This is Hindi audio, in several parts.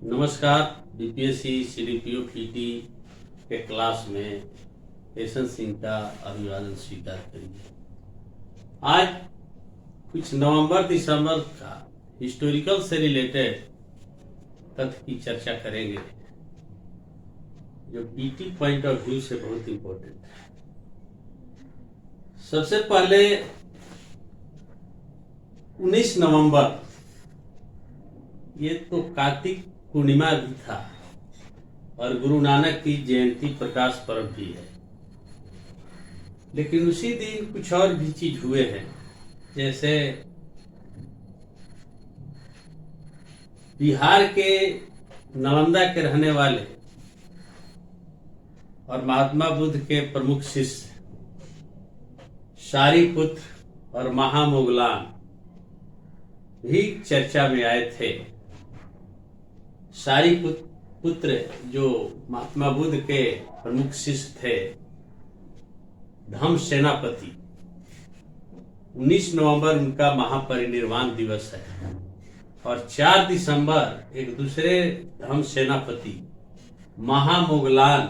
नमस्कार। बीपीएससी सीडीपीओ पीटी के क्लास में एसन सिंह का अभिवादन स्वीकार करिए। आज कुछ नवंबर दिसंबर का हिस्टोरिकल से रिलेटेड तथ्य की चर्चा करेंगे जो पीटी पॉइंट ऑफ व्यू से बहुत इंपॉर्टेंट है। सबसे पहले 19 नवंबर ये तो कार्तिक पूर्णिमा भी था और गुरु नानक की जयंती प्रकाश पर्व भी है, लेकिन उसी दिन कुछ और भी चीज हुए हैं। जैसे बिहार के नालंदा के रहने वाले और महात्मा बुद्ध के प्रमुख शिष्य सारीपुत्र और महामोगलान भी चर्चा में आए थे। सारीपुत्र जो महात्मा बुद्ध के प्रमुख शिष्य थे, धम्म सेनापति, 19 नवंबर उनका महापरिनिर्वाण दिवस है और 4 दिसंबर एक दूसरे धम्म सेनापति महामोगलान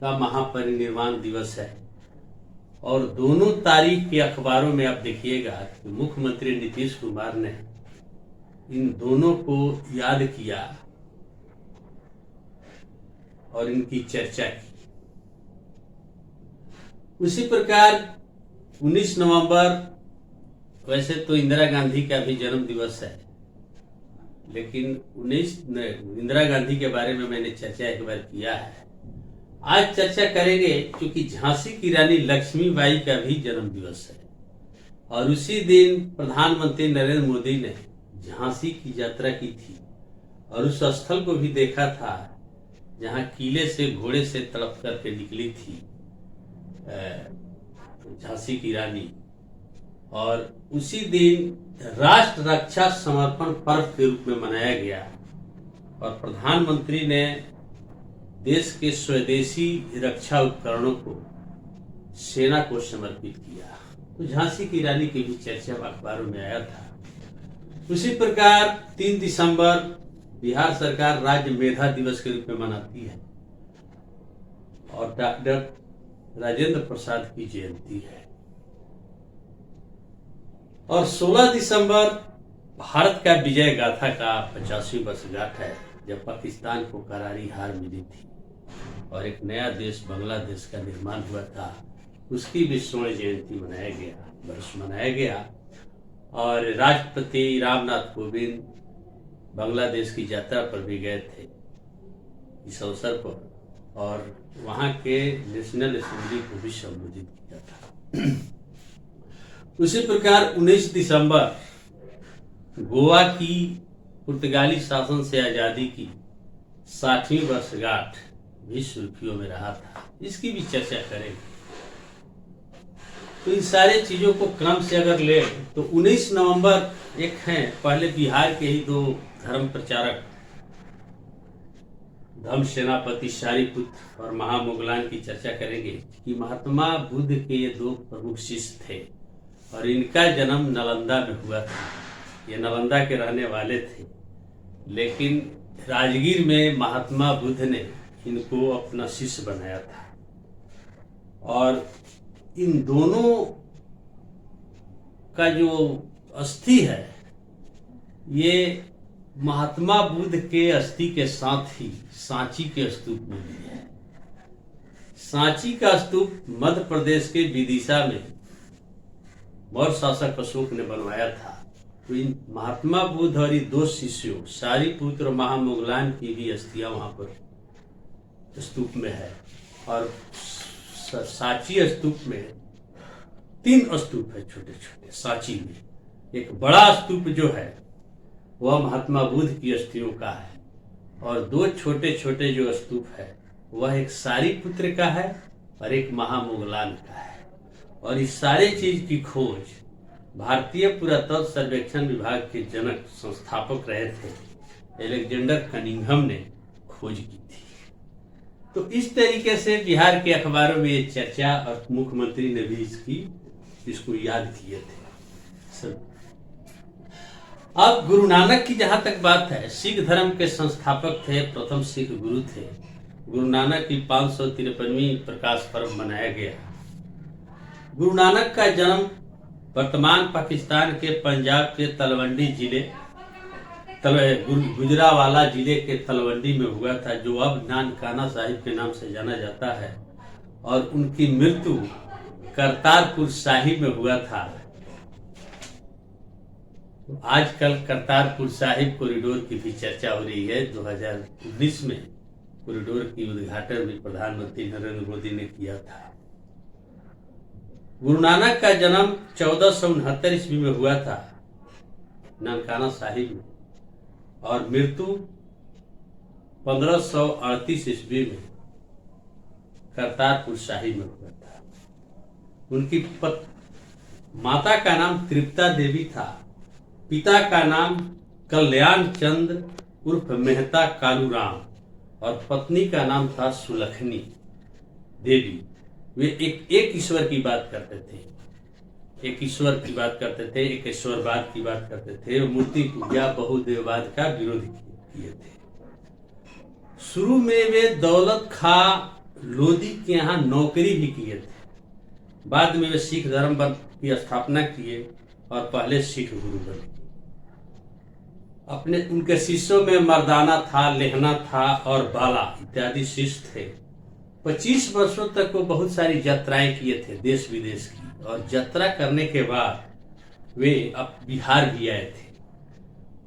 का महापरिनिर्वाण दिवस है। और दोनों तारीख के अखबारों में आप देखिएगा कि मुख्यमंत्री नीतीश कुमार ने इन दोनों को याद किया और इनकी चर्चा की। उसी प्रकार 19 नवंबर वैसे तो इंदिरा गांधी का भी जन्म दिवस है, लेकिन इंदिरा गांधी के बारे में मैंने चर्चा एक बार किया है। आज चर्चा करेंगे क्योंकि झांसी की रानी लक्ष्मीबाई का भी जन्म दिवस है और उसी दिन प्रधानमंत्री नरेंद्र मोदी ने झांसी की यात्रा की थी और उस स्थल को भी देखा था जहां किले से घोड़े से तड़प करके निकली थी झांसी की रानी। और उसी दिन राष्ट्र रक्षा समर्पण पर्व के रूप में मनाया गया और प्रधानमंत्री ने देश के स्वदेशी रक्षा उपकरणों को सेना को समर्पित किया। तो झांसी की रानी की भी चर्चा अखबारों में आया था। उसी प्रकार 3 दिसंबर बिहार सरकार राज्य मेधा दिवस के रूप में मनाती है और डॉक्टर राजेंद्र प्रसाद की जयंती है। और 16 दिसंबर भारत का विजय गाथा का 50वीं वर्षगांठ है, जब पाकिस्तान को करारी हार मिली थी और एक नया देश बांग्लादेश का निर्माण हुआ था। उसकी भी स्वर्ण जयंती वर्ष मनाया गया और राष्ट्रपति रामनाथ कोविंद बांग्लादेश की यात्रा पर भी गए थे इस अवसर पर और वहां के नेशनल असेंबली को भी संबोधित किया था। उसी प्रकार 19 दिसंबर गोवा की पुर्तगाली शासन से आजादी की 60वीं वर्षगांठ भी सुर्खियों में रहा था। इसकी भी चर्चा करेंगे। तो इन सारे चीजों को क्रम से अगर ले तो 19 नवंबर एक हैं, पहले बिहार के ही 2 धर्म प्रचारक धम्म सेनापति सारीपुत्र और महामोगलान की चर्चा करेंगे कि महात्मा बुद्ध के ये 2 प्रमुख शिष्य थे और इनका जन्म नालंदा में हुआ था। ये नालंदा के रहने वाले थे, लेकिन राजगीर में महात्मा बुद्ध ने इनको अपना शिष्य बनाया था। और इन दोनों का जो अस्थि है ये महात्मा बुद्ध के अस्थि के साथ ही सांची के स्तूप में भी है। सांची का स्तूप मध्य प्रदेश के विदिशा में मौर्य शासक अशोक ने बनवाया था। तो इन महात्मा बुद्ध और इन 2 शिष्यों सारीपुत्र और महामोगलान की भी अस्थियां वहां पर स्तूप में है। और सांची स्तूप में 3 स्तूप है छोटे छोटे। सांची में एक बड़ा स्तूप जो है वह महात्मा बुद्ध की अस्थियों का है और 2 छोटे छोटे जो स्तूप है वह एक सारीपुत्र का है और एक महामोगलान का है। और इस सारे चीज की खोज भारतीय पुरातत्व सर्वेक्षण विभाग के जनक संस्थापक रहे थे अलेक्जेंडर कनिंघम ने खोज की थी। तो इस तरीके से बिहार के अखबारों में ये चर्चा और मुख्यमंत्री ने भी इसको याद किए थे सब। अब गुरु नानक की जहां तक बात है, सिख धर्म के संस्थापक थे, प्रथम सिख गुरु थे। गुरु नानक की 553वीं प्रकाश पर्व मनाया गया। गुरु नानक का जन्म वर्तमान पाकिस्तान के पंजाब के तलवंडी जिले गुजरावाला जिले के तलवंडी में हुआ था, जो अब नानकाना साहिब के नाम से जाना जाता है। और उनकी मृत्यु करतारपुर साहिब में हुआ था। आजकल करतारपुर साहिब कॉरिडोर की भी चर्चा हो रही है। 2019 में कॉरिडोर की उद्घाटन भी प्रधानमंत्री नरेंद्र मोदी ने किया था। गुरु नानक का जन्म 1469 ईस्वी में हुआ था नानकाना साहिब में, और मृत्यु 1538 ईस्वी में करतारपुर साहिब में हुआ था। उनकी माता का नाम तृप्ता देवी था, पिता का नाम कल्याण चंद्र उर्फ मेहता कालूराम, और पत्नी का नाम था सुलखनी देवी। वे एक ईश्वर की बात करते थे, एक ईश्वर की बात करते थे, एक ईश्वरवाद की बात करते थे। मूर्ति पूजा बहुदेववाद का विरोध किए थे। शुरू में वे दौलत खा लोधी के यहाँ नौकरी भी किए थे। बाद में वे सिख धर्म की स्थापना किए और पहले सिख गुरु बने। उनके शिष्यों में मर्दाना था, लेहना था और बाला इत्यादि शिष्य थे। 25 वर्षों तक वो बहुत सारी यात्राएं किए थे देश विदेश की, और यात्रा करने के बाद वे अब बिहार भी आए थे।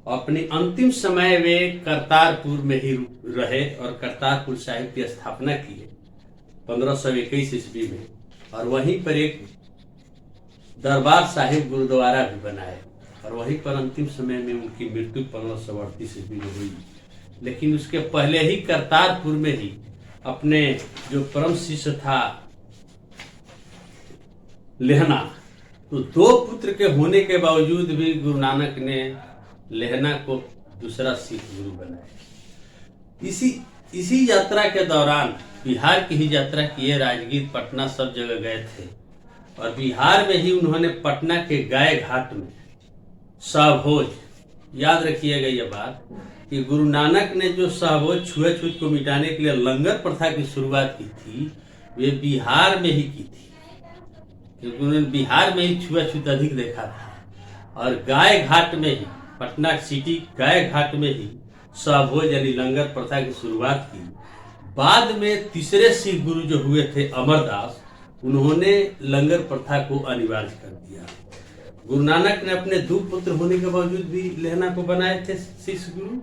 अपने अंतिम समय वे करतारपुर में ही रहे और करतारपुर साहिब की स्थापना किए 1521 ईस्वी में, और वहीं पर एक दरबार साहिब गुरुद्वारा भी बनाए, और वहीं पर अंतिम समय में उनकी मृत्यु 1538 ईस्वी में हुई। लेकिन उसके पहले ही करतारपुर में ही अपने जो परम शिष्य था लेहना, तो 2 पुत्र के होने के बावजूद भी गुरु नानक ने लेहना को दूसरा सिख गुरु बनाया। इसी यात्रा के दौरान बिहार की ही यात्रा किए, राजगीर, पटना सब जगह गए थे। और बिहार में ही उन्होंने पटना के गाय घाट में सहभोज, याद रखिएगा ये बात कि गुरु नानक ने जो सहभोज छुआछूत को मिटाने के लिए लंगर प्रथा की शुरुआत की थी, वे बिहार में ही की थी, क्योंकि उन्होंने बिहार में ही छुआछूत अधिक देखा था। और गाय घाट में ही, पटना सिटी गाय घाट में ही सहभोज यानी लंगर प्रथा की शुरुआत की। बाद में तीसरे सिख गुरु जो हुए थे अमरदास, उन्होंने लंगर प्रथा को अनिवार्य कर दिया। गुरु नानक ने अपने 2 पुत्र होने के बावजूद भी लेहना को बनाए थे सिख गुरु,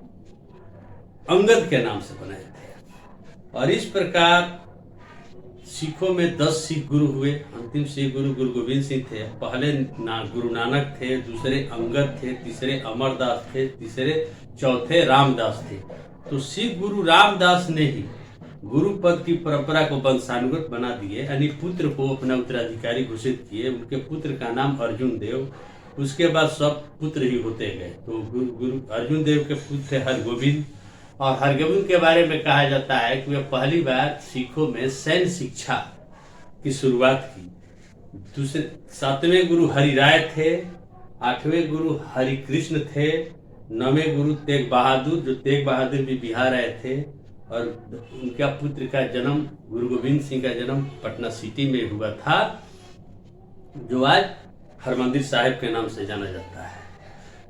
अंगद के नाम से बनाए थे। और इस प्रकार सिखों में 10 सिख गुरु हुए। अंतिम सिख गुरु गुरु गोविंद सिंह थे। पहले गुरु नानक थे, दूसरे अंगद थे, तीसरे अमरदास थे, चौथे रामदास थे। तो सिख गुरु रामदास ने ही गुरु पद की परंपरा को वंशानुगत बना दिए, यानी पुत्र को अपना उत्तराधिकारी घोषित किए। उनके पुत्र का नाम अर्जुन देव, उसके बाद सब पुत्र ही होते गए। तो गुरु अर्जुन देव के पुत्र थे हरगोविंद, और हरगोविंद के बारे में कहा जाता है कि वे पहली बार सिखों में सैन्य शिक्षा की शुरुआत की। 7वें गुरु हरिराय थे, 8वें गुरु हरिकृष्ण थे, 9वें गुरु तेग बहादुर, जो तेग बहादुर भी बिहार आए थे। और उनका पुत्र का जन्म, गुरु गोविंद सिंह का जन्म पटना सिटी में हुआ था, जो आज हरमंदिर साहिब के नाम से जाना जाता है।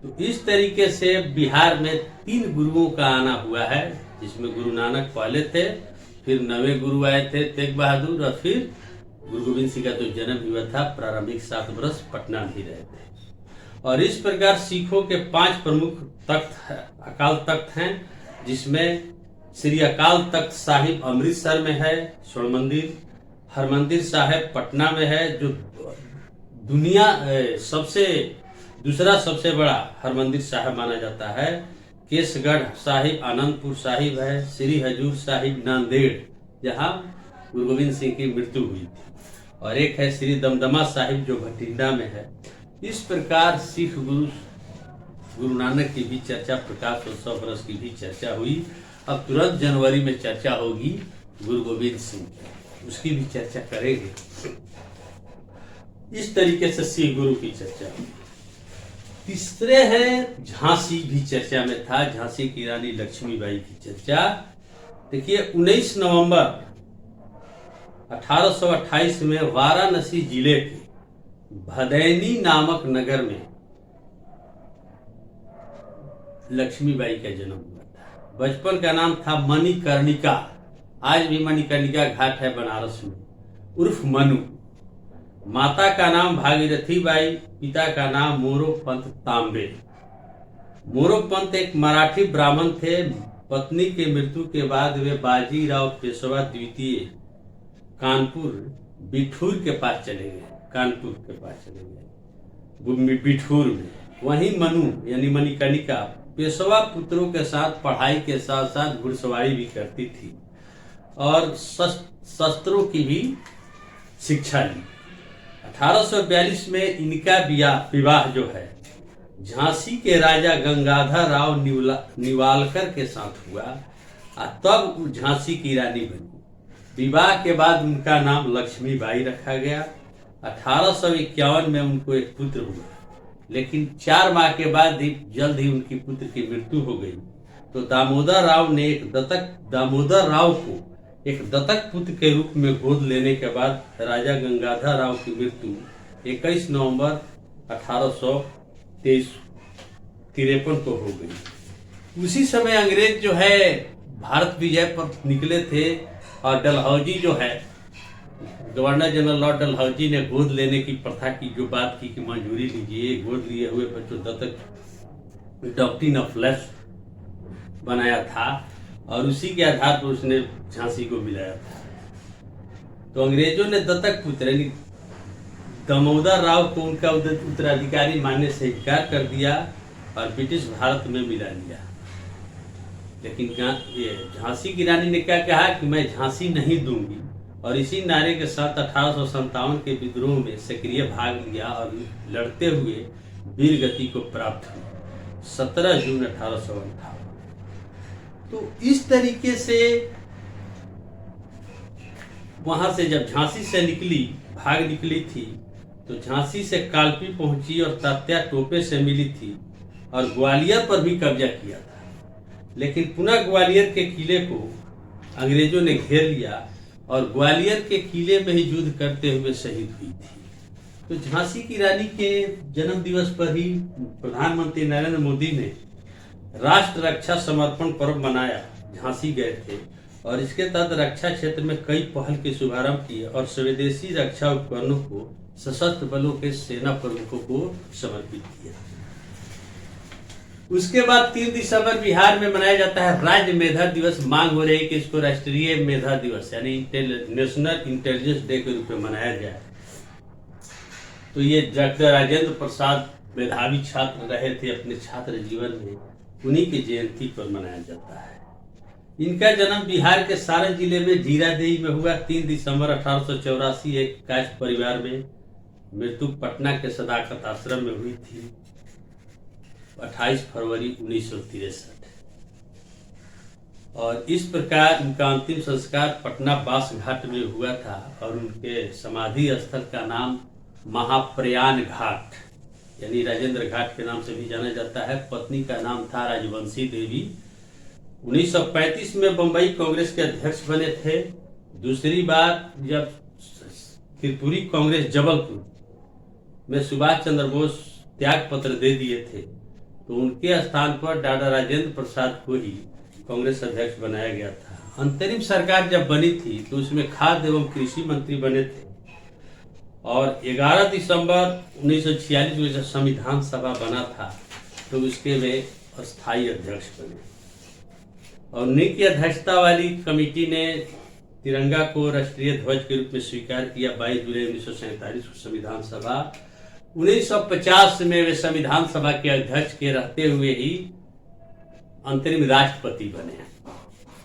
तो इस तरीके से बिहार में 3 गुरुओं का आना हुआ है, जिसमें गुरु नानक पहले थे, फिर 9वें गुरु आए थे तेग बहादुर, और फिर गुरु गोविंद सिंह का जो जन्म हुआ था प्रारंभिक 7 वर्ष पटना में ही रहे थे। और इस प्रकार सिखों के 5 प्रमुख तख्त अकाल तख्त हैं, जिसमें श्री अकाल तख्त साहिब अमृतसर में है, स्वर्ण मंदिर, हरमंदिर साहिब पटना में है, जो दुनिया दूसरा सबसे बड़ा हरमंदिर साहिब माना जाता है। केसगढ़ साहिब आनंदपुर साहिब है, श्री हजूर साहिब नांदेड़, जहां गुरु गोविंद सिंह की मृत्यु हुई थी, और एक है श्री दमदमा साहिब जो भटिंडा में है। इस प्रकार सिख गुरु नानक की भी चर्चा, प्रकाश उत्सव वर्ष की भी चर्चा हुई। अब तुरंत जनवरी में चर्चा होगी गुरु गोविंद सिंह, उसकी भी चर्चा करेंगे। इस तरीके से सिख गुरु की चर्चा हुई। तीसरे हैं झांसी, भी चर्चा में था, झांसी की रानी लक्ष्मीबाई की चर्चा। देखिए 19 नवंबर 1828 में वाराणसी जिले के भदैनी नामक नगर में लक्ष्मीबाई का जन्म हुआ था। बचपन का नाम था मणिकर्णिका, आज भी मणिकर्णिका घाट है बनारस में, उर्फ मनु। माता का नाम भागीरथी बाई, पिता का नाम मोरोपंत तांबे। मोरोपंत एक मराठी ब्राह्मण थे। पत्नी के मृत्यु के बाद वे बाजीराव पेशवा द्वितीय कानपुर बिठूर के पास चले गए, कानपुर के पास चले गए बिठूर में। वहीं मनु यानी मणिकर्णिका पेशवा पुत्रों के साथ पढ़ाई के साथ साथ घुड़सवारी भी करती थी और शस्त्रों की भी शिक्षा ली। 1842 में इनका विवाह जो है झांसी के राजा गंगाधर राव निवालकर के साथ हुआ और तब झांसी की रानी बनी। विवाह के बाद उनका नाम लक्ष्मीबाई रखा गया। 1851 में उनको एक पुत्र हुआ, लेकिन 4 माह के बाद जल्द ही उनकी पुत्र की मृत्यु हो गई। तो दामोदर राव को एक दत्तक पुत्र के रूप में गोद लेने के बाद राजा गंगाधर राव की मृत्यु 21 नवंबर 1853 को हो गई। उसी समय अंग्रेज जो है भारत विजय पर निकले थे और डलहौजी जो है गवर्नर जनरल लॉर्ड डलहौजी ने गोद लेने की प्रथा की जो बात की कि मंजूरी लीजिए, गोद लिए हुए बच्चों दत्तक डॉक्ट्रिन ऑफ लेफ्ट बनाया था और उसी के आधार पर उसने झांसी को मिलाया था। तो अंग्रेजों ने दत्तक पुत्र यानी दामोदर राव को उनका उत्तराधिकारी मानने से इनकार कर दिया और ब्रिटिश भारत में मिला लिया। लेकिन ये झांसी की रानी ने क्या कहा कि मैं झांसी नहीं दूंगी, और इसी नारे के साथ 1857 के विद्रोह में सक्रिय भाग लिया और लड़ते हुए वीर गति को प्राप्त हुई 17 जून 1858। तो इस तरीके से वहां से जब झांसी से भाग निकली थी तो झांसी से कालपी पहुंची और तात्या टोपे से मिली थी और ग्वालियर पर भी कब्जा किया था। लेकिन पुनः ग्वालियर के किले को अंग्रेजों ने घेर लिया और ग्वालियर के किले में ही युद्ध करते हुए शहीद हुई थी। तो झांसी की रानी के जन्म दिवस पर ही प्रधानमंत्री नरेंद्र मोदी ने राष्ट्र रक्षा समर्पण पर्व मनाया। झांसी गए थे और इसके तहत रक्षा क्षेत्र में कई पहल के शुभारंभ किए और स्वदेशी रक्षा उपकरणों को सशस्त्र बलों के सेना प्रमुखों को समर्पित किया। उसके बाद 3 दिसंबर बिहार में मनाया जाता है राज्य मेधा दिवस। मांग हो रही है कि इसको राष्ट्रीय मेधा दिवस यानी नेशनल इंटेलिजेंस डे के रूप में मनाया जाए। तो ये डॉक्टर राजेंद्र प्रसाद मेधावी छात्र रहे थे अपने छात्र जीवन में, उन्हीं की जयंती पर मनाया जाता है। इनका जन्म बिहार के सारण जिले में जीरादेई में हुआ 3 दिसंबर 1884 एक कायस्थ परिवार में। मृत्यु पटना के सदाकत आश्रम में हुई थी 28 फरवरी 1963। और इस प्रकार उनका अंतिम संस्कार पटना बास घाट में हुआ था और उनके समाधि स्थल का नाम महाप्रयाण घाट यानी राजेंद्र घाट के नाम से भी जाना जाता है। पत्नी का नाम था राजवंशी देवी। 1935 में बंबई कांग्रेस के अध्यक्ष बने थे। दूसरी बार जब त्रिपुरी कांग्रेस जबलपुर में सुभाष चंद्र बोस त्याग पत्र दे दिए थे तो उनके स्थान पर डॉक्टर राजेंद्र प्रसाद को ही कांग्रेस अध्यक्ष बनाया गया था। अंतरिम सरकार जब बनी थी तो उसमें खाद्य एवं कृषि मंत्री बने थे और 11 दिसंबर 1946 में जब संविधान सभा बना था तो उसके वे अस्थायी अध्यक्ष बने और उन्हीं की अध्यक्षता वाली कमेटी ने तिरंगा को राष्ट्रीय ध्वज के रूप में स्वीकार किया। 22 जुलाई 1947 को संविधान सभा 1950 में वे संविधान सभा के अध्यक्ष के रहते हुए ही अंतरिम राष्ट्रपति बने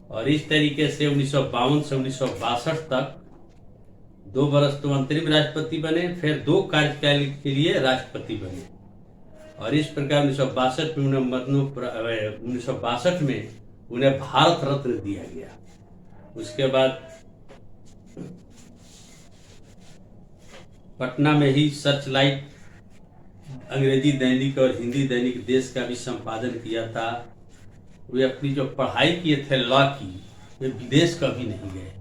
और इस तरीके से 1952 से 1962 तक 2 वर्ष तो अंतरिम राष्ट्रपति बने, फिर 2 कार्यकाल के लिए राष्ट्रपति बने और इस प्रकार 1962 में उन्हें भारत रत्न दिया गया। उसके बाद पटना में ही सर्च लाइट अंग्रेजी दैनिक और हिंदी दैनिक देश का भी संपादन किया था। वे अपनी जो पढ़ाई किए थे लॉ की, वे विदेश कभी नहीं गए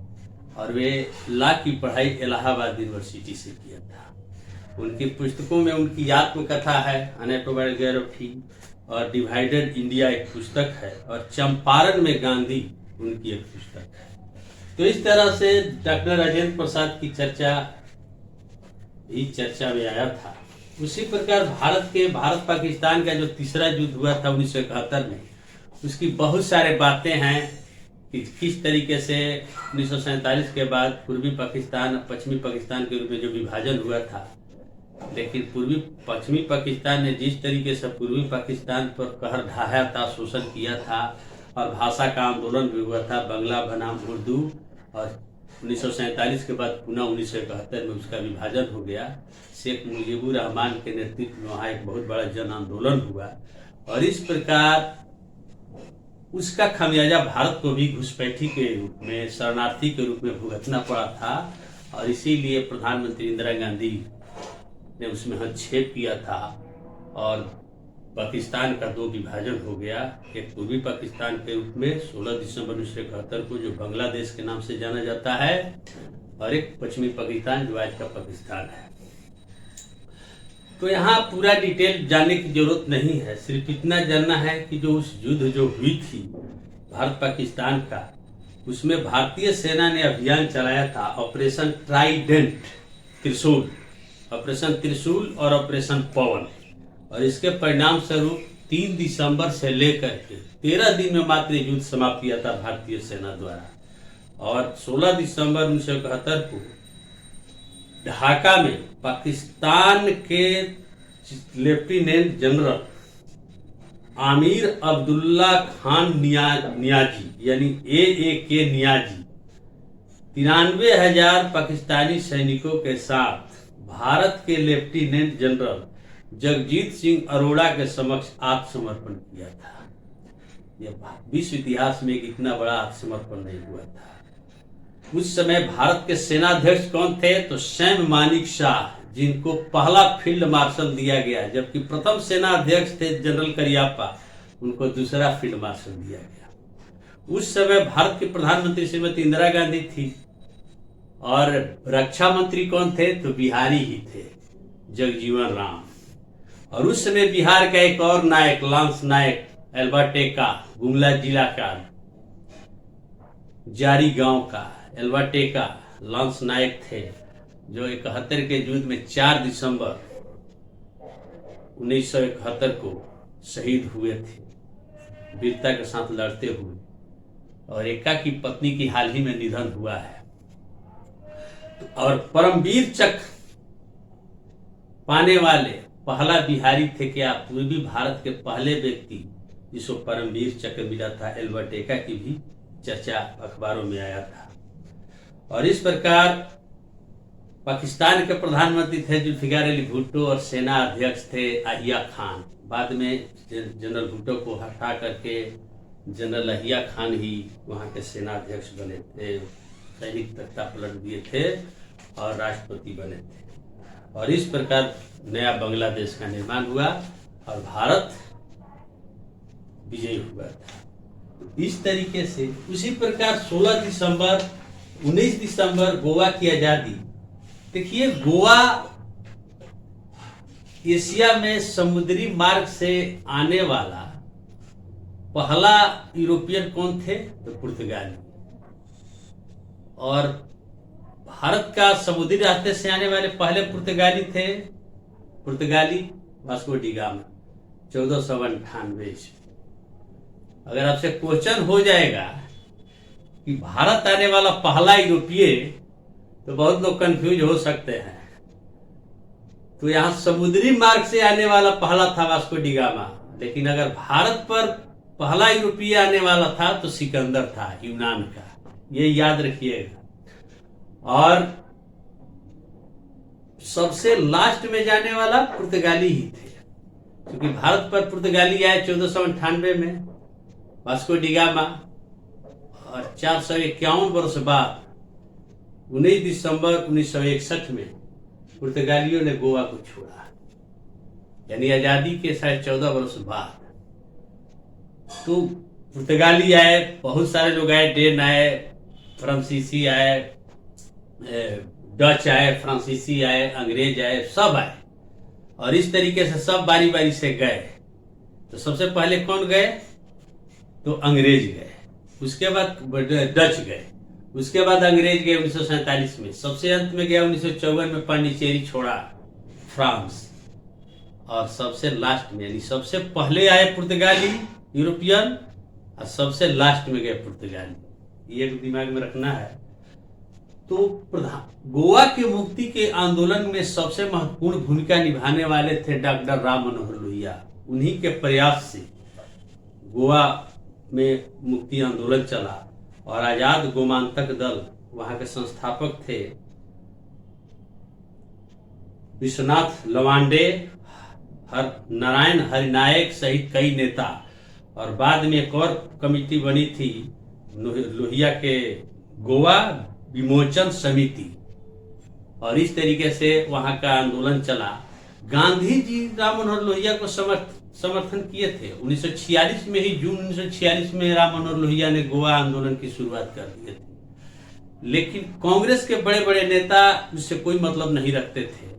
और वे लॉ की पढ़ाई इलाहाबाद यूनिवर्सिटी से किया था। उनकी पुस्तकों में उनकी आत्मकथा है, एन ऑटोबायोग्राफी, और डिवाइडेड इंडिया एक पुस्तक है, और चंपारण में गांधी उनकी एक पुस्तक है। तो इस तरह से डॉक्टर राजेंद्र प्रसाद की चर्चा भी चर्चा में आया था। उसी प्रकार भारत पाकिस्तान का जो तीसरा युद्ध हुआ था 1971 में, उसकी बहुत सारे बातें हैं कि किस तरीके से 1947 के बाद पूर्वी पाकिस्तान और पश्चिमी पाकिस्तान के रूप में जो विभाजन हुआ था, लेकिन पश्चिमी पाकिस्तान ने जिस तरीके से पूर्वी पाकिस्तान पर कहर ढाया था, शोषण किया था, और भाषा का आंदोलन भी हुआ था, बंगला बनाम उर्दू, और 1947 के बाद पुनः 1971 में उसका विभाजन हो गया। शेख मुजीबुर रहमान के नेतृत्व में वहाँ एक बहुत बड़ा जन आंदोलन हुआ, और इस प्रकार उसका खामियाजा भारत को भी घुसपैठी के रूप में, शरणार्थी के रूप में भुगतना पड़ा था, और इसीलिए प्रधानमंत्री इंदिरा गांधी ने उसमें हस्तक्षेप किया था और पाकिस्तान का दो विभाजन हो गया। एक पूर्वी पाकिस्तान के रूप में 16 दिसंबर 1971 को, जो बांग्लादेश के नाम से जाना जाता है, और एक पश्चिमी पाकिस्तान जो आज का पाकिस्तान है। तो यहाँ पूरा डिटेल जानने की जरूरत नहीं है, सिर्फ इतना जानना है कि जो उस युद्ध जो हुई थी भारत पाकिस्तान का, उसमें भारतीय सेना ने अभियान चलाया था, ऑपरेशन ट्राइडेंट, त्रिशूल, ऑपरेशन त्रिशूल और ऑपरेशन पवन, और इसके परिणाम स्वरूप 3 दिसंबर से लेकर के 13 दिन में मात्र युद्ध समाप्त किया था भारतीय सेना द्वारा। और 16 दिसंबर 1971 को ढाका में पाकिस्तान के लेफ्टिनेंट जनरल आमिर अब्दुल्ला खान नियाजी यानी AAK नियाजी 93,000 पाकिस्तानी सैनिकों के साथ भारत के लेफ्टिनेंट जनरल जगजीत सिंह अरोड़ा के समक्ष आत्मसमर्पण किया था। यह विश्व इतिहास में एक इतना बड़ा आत्मसमर्पण नहीं हुआ था। उस समय भारत के सेनाध्यक्ष कौन थे? तो सैम मानिक शाह, जिनको पहला फील्ड मार्शल दिया गया, जबकि प्रथम सेनाध्यक्ष थे जनरल करियप्पा, उनको दूसरा फील्ड मार्शल दिया गया। उस समय भारत के प्रधानमंत्री श्रीमती इंदिरा गांधी थी, और रक्षा मंत्री कौन थे? तो बिहारी ही थे, जगजीवन राम। और उस समय बिहार का एक और नायक, लांस नायक एल्बाटेका, गुमला जिला का, जारी गांव का एल्बाटेका लांस नायक थे, जो 71 के युद्ध में 4 दिसंबर 1971 को शहीद हुए थे, वीरता के साथ लड़ते हुए। और एका की पत्नी की हाल ही में निधन हुआ है। और परमवीर चक्र पाने वाले पहला बिहारी थे क्या? पूर्वी भारत के पहले व्यक्ति जिसको परमवीर चक्र मिला था, एल्बाटेका की भी चर्चा अखबारों में आया था। और इस प्रकार पाकिस्तान के प्रधानमंत्री थे जुल्फिकार अली भुट्टो, और सेना अध्यक्ष थे अहिया खान। बाद में जनरल भुट्टो को हटा करके जनरल अहिया खान ही वहाँ के सेना अध्यक्ष बने थे, सैनिक तख्ता पलट दिए थे और राष्ट्रपति बने थे। और इस प्रकार नया बांग्लादेश का निर्माण हुआ और भारत विजयी हुआ था। इस तरीके से उसी प्रकार 16 दिसंबर 19 दिसंबर गोवा की आजादी। देखिए, गोवा एशिया में समुद्री मार्ग से आने वाला पहला यूरोपियन कौन थे? तो पुर्तगाली। और भारत का समुद्री रास्ते से आने वाले पहले पुर्तगाली थे, पुर्तगाली वास्को डी गामा 1498। अगर आपसे क्वेश्चन हो जाएगा कि भारत आने वाला पहला यूरोपीय, तो बहुत लोग कंफ्यूज हो सकते हैं। तो यहाँ समुद्री मार्ग से आने वाला पहला था वास्को डी गामा, लेकिन अगर भारत पर पहला यूरोपीय आने वाला था तो सिकंदर था, यूनान का। ये याद रखिएगा। और सबसे लास्ट में जाने वाला पुर्तगाली ही थे, क्योंकि भारत पर पुर्तगाली आए 1498 में, वास्को डी गामा, और 451 वर्ष बाद 19 दिसंबर 1961 में पुर्तगालियों ने गोवा को छोड़ा। यानी आजादी के शायद 14 वर्ष बाद। तो पुर्तगाली आए, बहुत सारे लोग आए, डेन आए, फ्रांसीसी आए, डच आए, फ्रांसीसी आए, अंग्रेज आए, सब आए, और इस तरीके से सब बारी बारी से गए। तो सबसे पहले कौन गए? तो अंग्रेज गए, उसके बाद डच गए, उसके बाद अंग्रेज गए 1947 में, सबसे अंत में गया 1954 में पांडिचेरी छोड़ा फ्रांस, और सबसे लास्ट में, यानी सबसे पहले आए पुर्तगाली यूरोपियन और सबसे लास्ट में गए पुर्तगाली। ये दिमाग में रखना है। तो गोवा के मुक्ति के आंदोलन में सबसे महत्वपूर्ण भूमिका निभाने वाले थे डॉक्टर राम मनोहर लोहिया। उन्हीं के प्रयास से गोवा में मुक्ति आंदोलन चला, और आजाद गोमांतक दल, वहां के संस्थापक थे विश्वनाथ लवांडे, नारायण हरिनायक सहित कई नेता, और बाद में एक और कमेटी बनी थी लोहिया के गोवा विमोचन समिति, और इस तरीके से वहां का आंदोलन चला। गांधी जी राम मनोहर लोहिया को समर्थन किए थे। 1946 में ही, जून 1946 में राम मनोहर लोहिया ने गोवा आंदोलन की शुरुआत कर दी थी, लेकिन कांग्रेस के बड़े बड़े नेता इससे कोई मतलब नहीं रखते थे,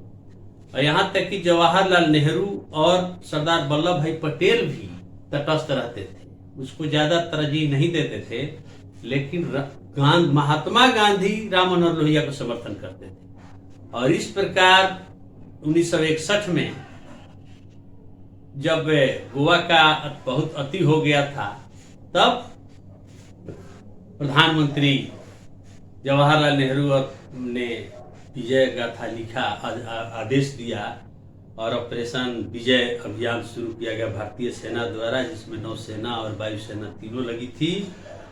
और यहाँ तक कि जवाहरलाल नेहरू और सरदार वल्लभ भाई पटेल भी तटस्थ रहते थे, उसको ज्यादा तरजीह नहीं देते थे, लेकिन महात्मा गांधी राम मनोहर लोहिया को समर्थन करते थे। और इस प्रकार 1961 में जब गोवा का बहुत अति हो गया था, तब प्रधानमंत्री जवाहरलाल नेहरू ने विजय गाथा लिखा, आदेश दिया, और ऑपरेशन विजय अभियान शुरू किया गया भारतीय सेना द्वारा, जिसमें नौसेना और वायुसेना तीनों लगी थी।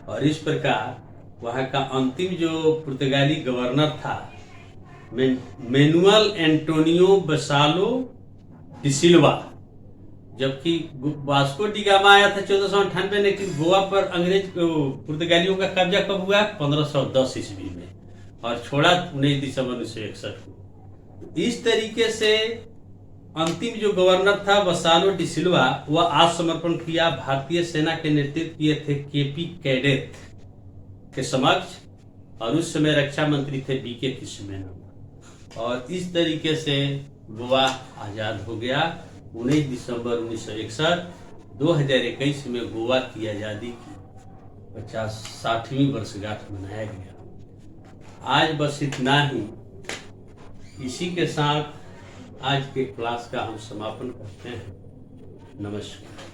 और इस प्रकार वहां का अंतिम जो पुर्तगाली गवर्नर था मैनुअल एंटोनियो बसालो डिसिल्वा, जबकि वास्को डी गामा आया था 1498, लेकिन गोवा पर पुर्तगालियों का कब्जा कब हुआ? 1510 ईस्वी में, और छोड़ा 19 दिसंबर 1961 को। इस तरीके से अंतिम जो गवर्नर था बसालो डिसिल्वा, वह आत्मसमर्पण किया। भारतीय सेना के नेतृत्व किए थे केपी कैडेट के समक्ष, और उस समय रक्षा मंत्री थे बीके कृष्णमेनन, और इस तरीके से गोवा आजाद हो गया। 19 दिसंबर 1961, 2021 में गोवा की आजादी की 60वीं वर्षगांठ मनाया गया। आज बस इतना ही। इसी के साथ आज के क्लास का हम समापन करते हैं। नमस्कार।